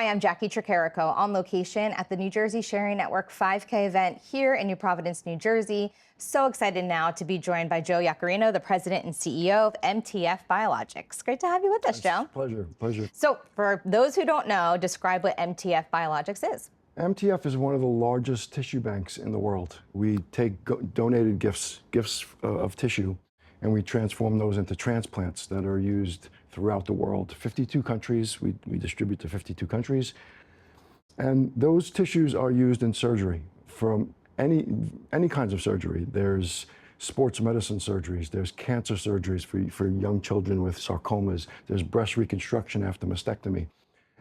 Hi, I'm Jackie Tricarico on location at the New Jersey Sharing Network 5K event here in New Providence, New Jersey. So excited now to be joined by Joe Yaccarino, the president and CEO of MTF Biologics. Great to have you with us, Joe. Pleasure. So for those who don't know, describe what MTF Biologics is. MTF is one of the largest tissue banks in the world. We take donated gifts of tissue, and we transform those into transplants that are used throughout the world. 52 countries, we distribute to 52 countries. And those tissues are used in surgery from any kinds of surgery. There's sports medicine surgeries, there's cancer surgeries for young children with sarcomas, there's breast reconstruction after mastectomy.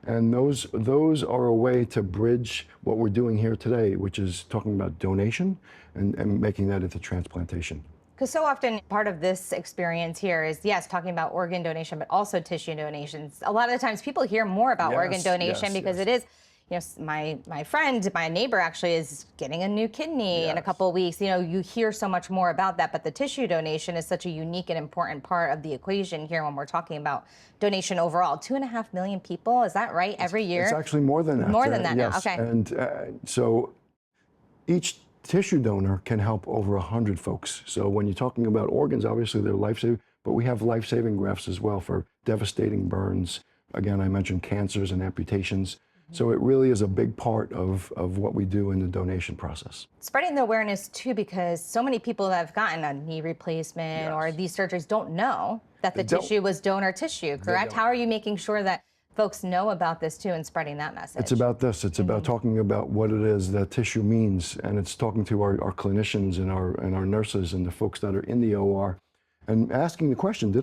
And those are a way to bridge what we're doing here today, which is talking about donation and making that into transplantation. Because so often part of this experience here is, yes, talking about organ donation, but also tissue donations. A lot of the times people hear more about organ donation because it is, you know, my friend, my neighbor actually is getting a new kidney in a couple of weeks. You know, you hear so much more about that, but the tissue donation is such a unique and important part of the equation here when we're talking about donation overall. 2.5 million people, is that right, every year? It's actually more than that. More than that now, yes. okay. And so each tissue donor can help over 100 folks. So when you're talking about organs, obviously they're life-saving, but we have life-saving grafts as well for devastating burns. Again, I mentioned cancers and amputations. So it really is a big part of what we do in the donation process. Spreading the awareness too, because so many people that have gotten a knee replacement or these surgeries don't know that the tissue was donor tissue, correct? How are you making sure that folks know about this too and spreading that message? It's about this. It's about talking about what it is that tissue means, and it's talking to our clinicians and our nurses and the folks that are in the OR, and asking the question: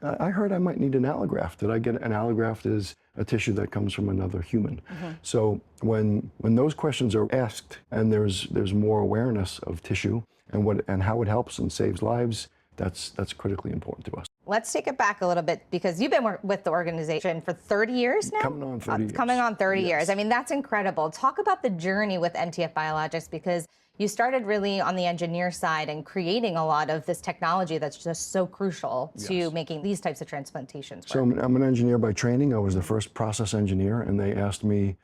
I heard I might need an allograft. Did I get an allograft? Is a tissue that comes from another human. So when those questions are asked, and there's more awareness of tissue and how it helps and saves lives, that's critically important to us. Let's take it back a little bit, because you've been with the organization for 30 years now? Coming on 30 years. Coming on 30 years. I mean, that's incredible. Talk about the journey with MTF Biologics, because you started really on the engineer side and creating a lot of this technology that's just so crucial to making these types of transplantations work. So I'm an engineer by training. I was the first process engineer, and they asked me,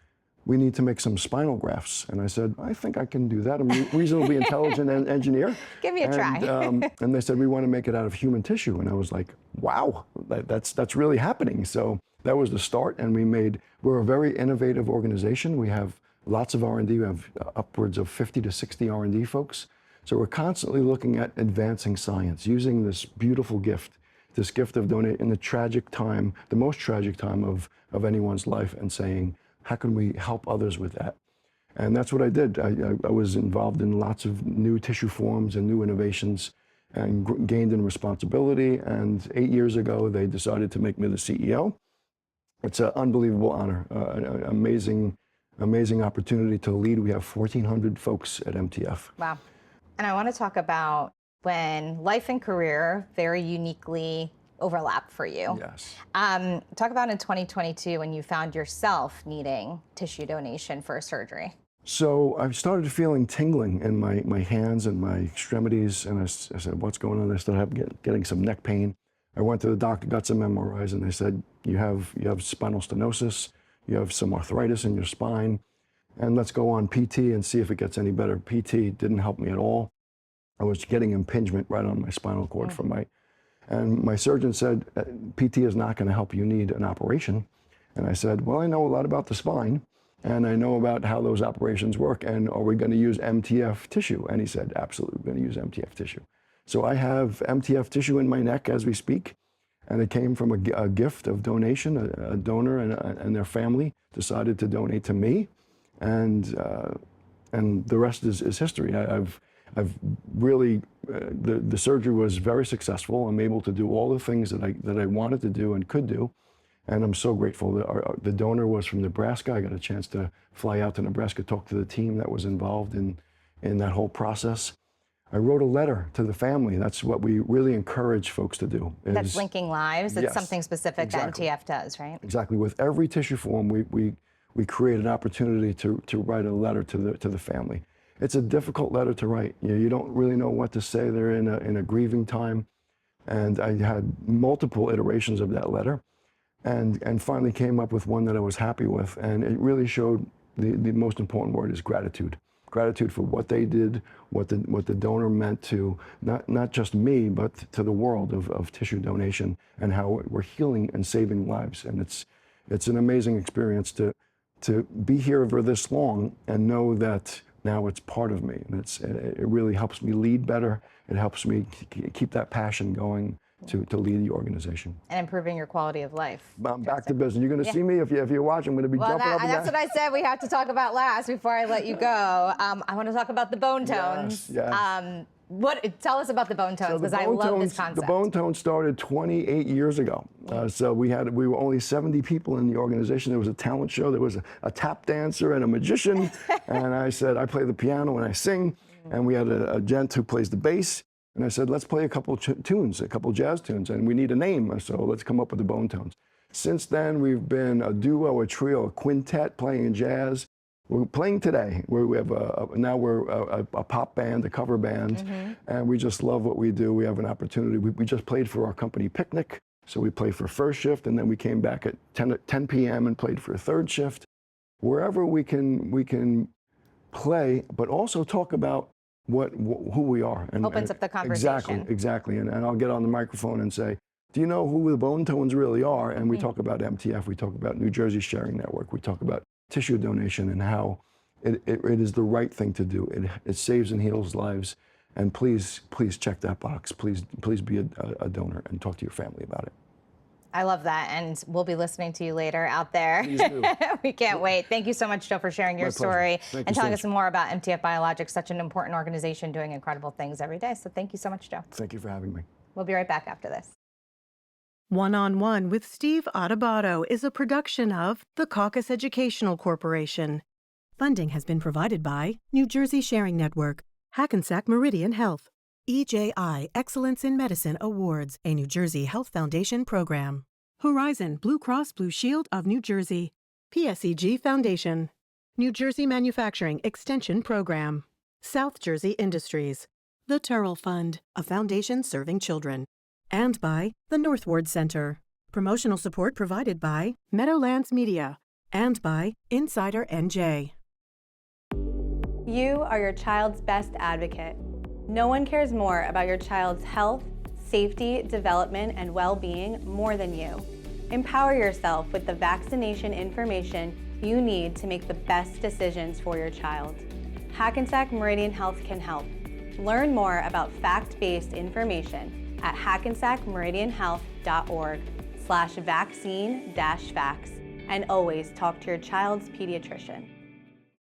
we need to make some spinal grafts. And I said, I think I can do that. I'm a reasonably intelligent engineer. Give me a try. And they said, we want to make it out of human tissue. And I was like, wow, that's really happening. So that was the start. And we're a very innovative organization. We have lots of R&D. We have upwards of 50 to 60 R&D folks. So we're constantly looking at advancing science, using this beautiful gift, this gift of donating in the tragic time, the most tragic time of anyone's life, and saying, how can we help others with that? And that's what I did. I was involved in lots of new tissue forms and new innovations, and gained in responsibility. And 8 years ago, they decided to make me the CEO. It's an unbelievable honor, an amazing opportunity to lead. We have 1,400 folks at MTF. Wow. And I want to talk about when life and career very uniquely overlap for you. Yes. Talk about in 2022 when you found yourself needing tissue donation for a surgery. So I started feeling tingling in my hands and my extremities, and I said, what's going on? I started getting some neck pain. I went to the doctor, got some MRIs, and they said, you have spinal stenosis, you have some arthritis in your spine, and let's go on PT and see if it gets any better. PT didn't help me at all. I was getting impingement right on my spinal cord and my surgeon said, PT is not going to help, you need an operation. And I said, well, I know a lot about the spine, and I know about how those operations work, and are we going to use MTF tissue? And he said, absolutely, we're going to use MTF tissue. So I have MTF tissue in my neck as we speak, and it came from a gift of donation. A donor and their family decided to donate to me, and the rest is history. I've really, the surgery was very successful. I'm able to do all the things that I wanted to do and could do, and I'm so grateful. The donor was from Nebraska. I got a chance to fly out to Nebraska, talk to the team that was involved in that whole process. I wrote a letter to the family. That's what we really encourage folks to do. That's linking lives. It's something specific that MTF does, right? Exactly. With every tissue form, we create an opportunity to write a letter to the family. It's a difficult letter to write. You don't really know what to say. They're in a grieving time, and I had multiple iterations of that letter. and finally came up with one that I was happy with. And it really showed the most important word is gratitude. Gratitude for what they did, what the donor meant to not just me, but to the world of tissue donation, and how we're healing and saving lives. And it's an amazing experience to be here for this long and know that now it's part of me. And it really helps me lead better. It helps me keep that passion going to lead the organization. And improving your quality of life. I'm back to business. You're going to see me if you watch. I'm going to be jumping up and down. That's what I said we have to talk about last before I let you go. I want to talk about the bone tones. Yes. Tell us about the bone tones, because I love this concept. The bone tones started 28 years ago. So we were only 70 people in the organization. There was a talent show. There was a tap dancer and a magician. And I said, I play the piano and I sing. And we had a gent who plays the bass. And I said, let's play a couple tunes, a couple jazz tunes, and we need a name, so let's come up with the bone tones. Since then, we've been a duo, a trio, a quintet playing jazz. We're playing today. Now we're a pop band, a cover band, and we just love what we do. We have an opportunity. We just played for our company picnic, so we played for first shift, and then we came back at 10 p.m. and played for a third shift. Wherever we can play, but also talk about who we are. And opens up the conversation. Exactly. And I'll get on the microphone and say, do you know who the bone tones really are? And we talk about MTF, we talk about New Jersey Sharing Network, we talk about tissue donation and how it is the right thing to do. It saves and heals lives. And please check that box. Please be a donor and talk to your family about it. I love that, and we'll be listening to you later out there. Please do. We can't wait. Thank you so much, Joe, for sharing your story and telling us more about MTF Biologics, such an important organization doing incredible things every day. So thank you so much, Joe. Thank you for having me. We'll be right back after this. One-on-One with Steve Adubato is a production of the Caucus Educational Corporation. Funding has been provided by New Jersey Sharing Network, Hackensack Meridian Health, EJI Excellence in Medicine Awards, a New Jersey Health Foundation program, Horizon Blue Cross Blue Shield of New Jersey, PSEG Foundation, New Jersey Manufacturing Extension Program, South Jersey Industries, the Turrell Fund, a foundation serving children, and by the Northward Center. Promotional support provided by Meadowlands Media and by Insider NJ. You are your child's best advocate. No one cares more about your child's health, safety, development, and well-being more than you. Empower yourself with the vaccination information you need to make the best decisions for your child. Hackensack Meridian Health can help. Learn more about fact-based information at hackensackmeridianhealth.org/vaccine-facts, and always talk to your child's pediatrician.